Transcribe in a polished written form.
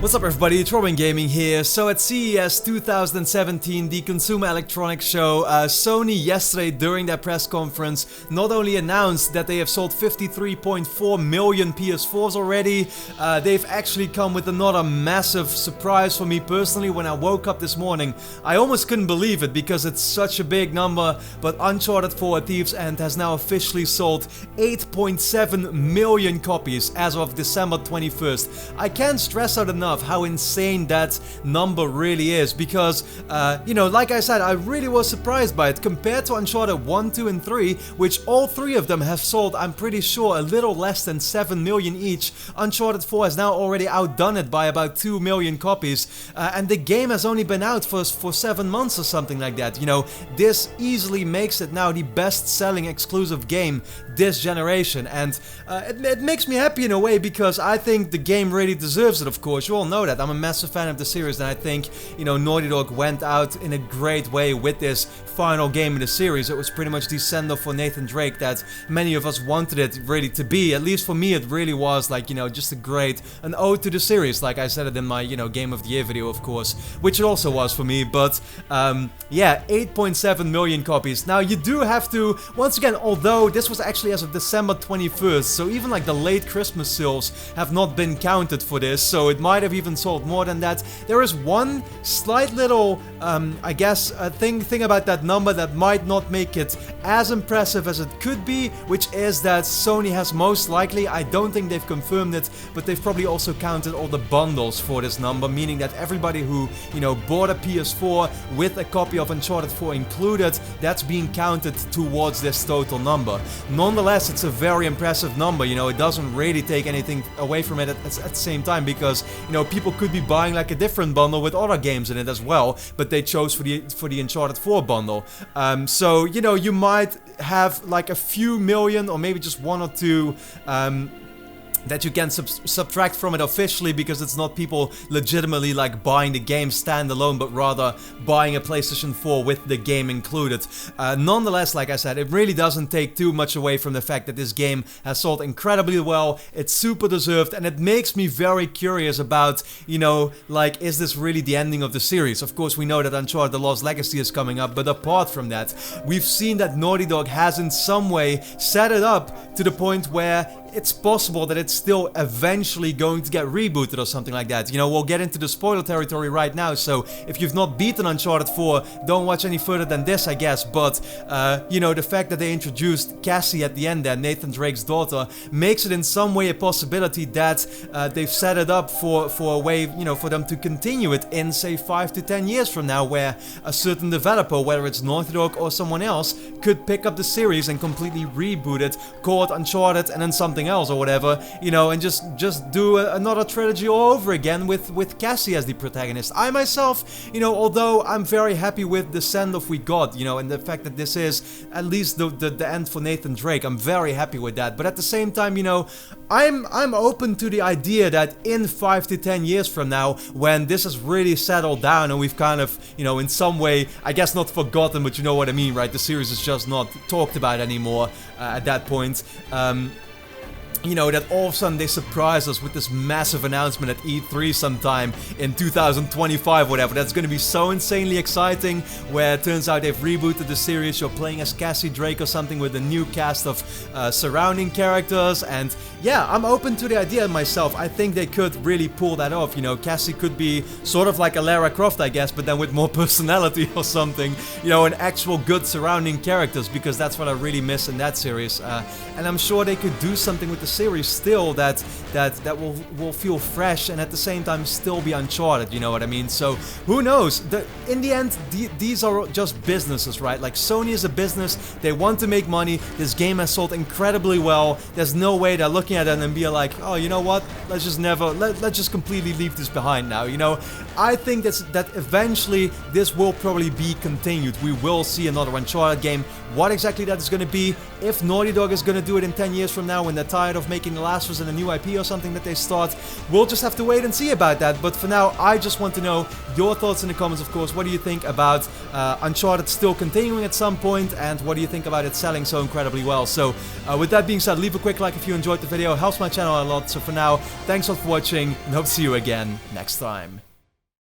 What's up everybody, it's Robin Gaming here. So at CES 2017, the Consumer Electronics Show, Sony yesterday during their press conference not only announced that they have sold 53.4 million PS4s already, they've actually come with another massive surprise for me personally. When I woke up this morning, I almost couldn't believe it because it's such a big number, but Uncharted 4: A Thief's End has now officially sold 8.7 million copies as of December 21st. I can't stress out enough how insane that number really is because, like I said, I really was surprised by it compared to Uncharted 1, 2 and 3, which all three of them have sold, I'm pretty sure, a little less than 7 million each. Uncharted 4 has now already outdone it by about 2 million copies, and the game has only been out for 7 months or something like that. This easily makes it now the best-selling exclusive game this generation, and it makes me happy in a way because I think the game really deserves it. Of course, you all know that I'm a massive fan of the series, and I think Naughty Dog went out in a great way with this final game in the series. It was pretty much the send-off for Nathan Drake that many of us wanted it really to be. At least for me, it really was like just an ode to the series, like I said it in my Game of the Year video, of course, which it also was for me. But yeah, 8.7 million copies. Now you do have to, once again, although this was actually as of December 21st, so even like the late Christmas sales have not been counted for this, so it might have even sold more than that. There is one slight little, I guess, thing about that number that might not make it as impressive as it could be, which is that Sony has most likely, I don't think they've confirmed it, but they've probably also counted all the bundles for this number, meaning that everybody who, bought a PS4 with a copy of Uncharted 4 included, that's being counted towards this total number. Nonetheless, it's a very impressive number. It doesn't really take anything away from it at the same time because, people could be buying like a different bundle with other games in it as well, but they chose for the Uncharted 4 bundle. So, you might have like a few million or maybe just one or two that you can subtract from it officially because it's not people legitimately like buying the game standalone, but rather buying a PlayStation 4 with the game included. Nonetheless, like I said, it really doesn't take too much away from the fact that this game has sold incredibly well. It's super deserved, and it makes me very curious about, like, is this really the ending of the series? Of course, we know that Uncharted: The Lost Legacy is coming up, but apart from that, we've seen that Naughty Dog has in some way set it up to the point where it's possible that it's still eventually going to get rebooted or something like that. We'll get into the spoiler territory right now, so if you've not beaten Uncharted 4, don't watch any further than this, I guess. But, the fact that they introduced Cassie at the end there, Nathan Drake's daughter, makes it in some way a possibility that they've set it up for a way, for them to continue it in, say, 5 to 10 years from now, where a certain developer, whether it's Naughty Dog or someone else, could pick up the series and completely reboot it, call it Uncharted, and then something else or whatever, and just do another trilogy all over again with Cassie as the protagonist. I myself, although I'm very happy with the send-off we got, and the fact that this is at least the end for Nathan Drake, I'm very happy with that. But at the same time, I'm open to the idea that in 5 to 10 years from now, when this has really settled down and we've kind of, in some way, I guess not forgotten, but you know what I mean, right? The series is just not talked about anymore at that point. That all of a sudden they surprise us with this massive announcement at E3 sometime in 2025, whatever. That's going to be so insanely exciting, where it turns out they've rebooted the series, you're playing as Cassie Drake or something with a new cast of surrounding characters, and yeah, I'm open to the idea myself. I think they could really pull that off. Cassie could be sort of like a Lara Croft, I guess, but then with more personality or something, and actual good surrounding characters, because that's what I really miss in that series, and I'm sure they could do something with the series still that will feel fresh and at the same time still be Uncharted, you know what I mean? So who knows? In the end, these are just businesses, right? Like, Sony is a business, they want to make money, this game has sold incredibly well, there's no way they're looking at it and be like, oh, you know what, let's just completely leave this behind now, I think that eventually this will probably be continued. We will see another Uncharted game. What exactly that is going to be, if Naughty Dog is going to do it in 10 years from now when they're tired of of making The Last of Us and a new IP or something that they start. We'll just have to wait and see about that. But for now, I just want to know your thoughts in the comments, of course. What do you think about Uncharted still continuing at some point, and what do you think about it selling so incredibly well? So with that being said, leave a quick like if you enjoyed the video. It helps my channel a lot. So for now, thanks a lot for watching, and hope to see you again next time.